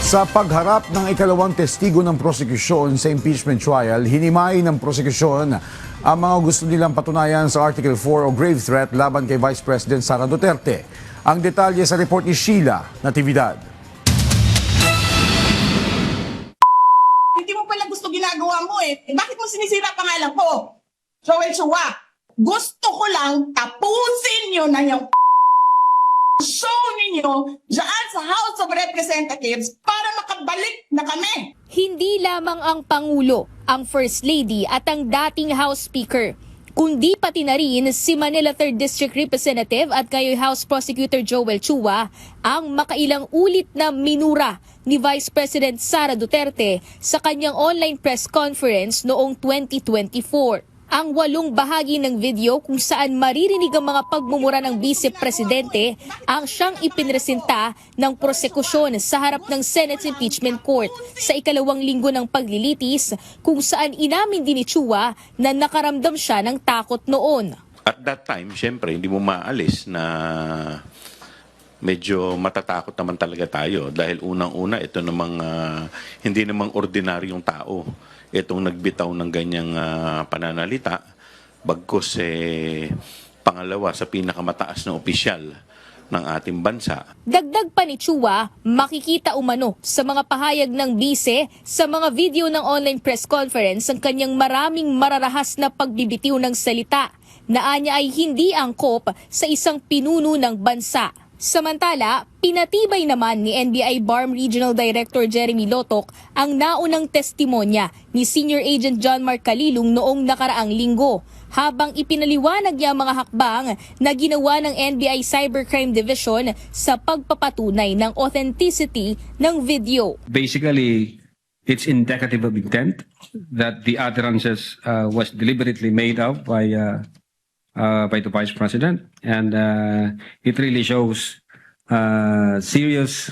Sa pagharap ng ikalawang testigo ng prosekusyon sa impeachment trial, hinimay ng prosekusyon ang mga gusto nilang patunayan sa Article 4 o grave threat laban kay Vice President Sara Duterte. Ang detalye sa report ni Sheila Natividad. Hindi mo pala gusto ginagawa mo eh. Bakit mo sinisira pangalan ko? Joel Chua, gusto ko lang tapusin nyo na yung show ninyo dyan sa House of Representatives para makabalik na kami. Hindi lamang ang Pangulo, ang First Lady at ang dating House Speaker, kundi pati na rin si Manila 3rd District Representative at ngayon House Prosecutor Joel Chua ang makailang ulit na minura ni Vice President Sara Duterte sa kanyang online press conference noong 2024. Ang 8 bahagi ng video kung saan maririnig ang mga pagmumura ng Vice Presidente ang siyang ipinresenta ng prosekusyon sa harap ng Senate's Impeachment Court sa ikalawang linggo ng paglilitis kung saan inamin din ni Chua na nakaramdam siya ng takot noon. At that time, syempre, hindi mo maalis na medyo matatakot naman talaga tayo dahil unang-una ito namang hindi namang ordinaryong tao itong nagbitaw ng ganyang pananalita, bagkus pangalawa sa pinakamataas na opisyal ng ating bansa. Dagdag pa ni Chua, makikita umano sa mga pahayag ng bise sa mga video ng online press conference ang kanyang maraming mararahas na pagbibitiw ng salita na anya ay hindi angkop sa isang pinuno ng bansa. Samantala, pinatibay naman ni NBI BARM Regional Director Jeremy Lotok ang naunang testimonya ni Senior Agent John Mark Calilung noong nakaraang linggo, habang ipinaliwanag niya ang mga hakbang na ginawa ng NBI Cybercrime Division sa pagpapatunay ng authenticity ng video. Basically, it's indicative of intent that the utterances was deliberately made up by the Vice President, and it really shows serious,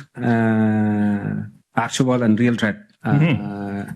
actual and real threat,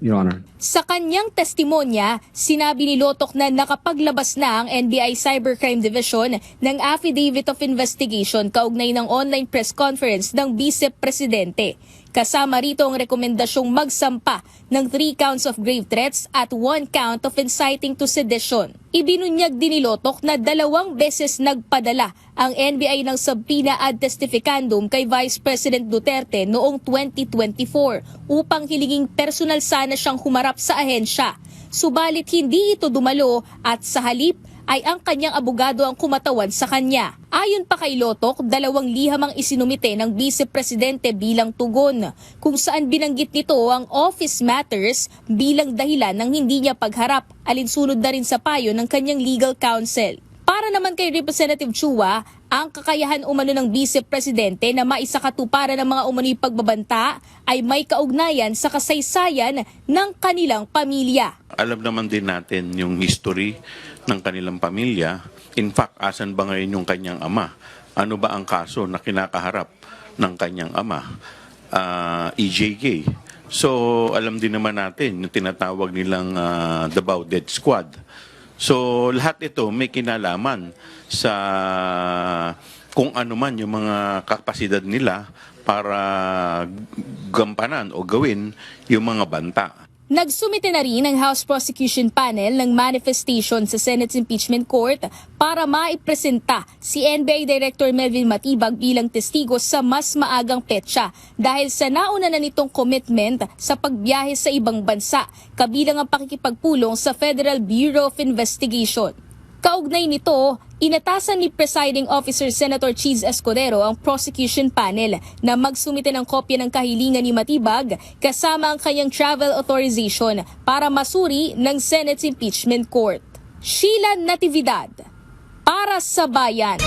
Your Honor. Sa kanyang testimonya, sinabi ni Lotok na nakapaglabas na ang NBI Cybercrime Division ng Affidavit of Investigation kaugnay ng online press conference ng Vice Presidente. Kasama rito ang rekomendasyong magsampa ng 3 counts of grave threats at 1 count of inciting to sedition. Ibinunyag din ni Lotok na 2 beses nagpadala ang NBI ng subpoena ad testificandum kay Vice President Duterte noong 2024 upang hilinging personal sana siyang humarap sa ahensya. Subalit hindi ito dumalo at sa halip ay ang kanyang abogado ang kumatawan sa kanya. Ayon pa kay Lotok, 2 liham ang isinumite ng Vice Presidente bilang tugon, kung saan binanggit nito ang office matters bilang dahilan ng hindi niya pagharap, alinsunod na rin sa payo ng kanyang legal counsel. Para naman kay Representative Chua, ang kakayahan umano ng Vice Presidente na maisakatuparan ng mga umano'y pagbabanta ay may kaugnayan sa kasaysayan ng kanilang pamilya. Alam naman din natin yung history ng kanilang pamilya. In fact, asan ba ngayon yung kanyang ama? Ano ba ang kaso na kinakaharap ng kanyang ama? EJK. So, alam din naman natin yung tinatawag nilang Davao Death Squad. So, lahat ito may kinalaman sa kung ano man yung mga kapasidad nila para gampanan o gawin yung mga banta. Nagsumite na rin ang House Prosecution Panel ng manifestation sa Senate's Impeachment Court para maipresenta si NBI Director Melvin Matibag bilang testigo sa mas maagang petsa dahil sa nauna na nitong commitment sa pagbiyahe sa ibang bansa, kabilang ang pakikipagpulong sa Federal Bureau of Investigation. Kaugnay nito, inatasan ni Presiding Officer Senator Cheese Escudero ang prosecution panel na magsumite ng kopya ng kahilingan ni Matibag kasama ang kanyang travel authorization para masuri ng Senate's Impeachment Court. Sheila Natividad, para sa Bayan.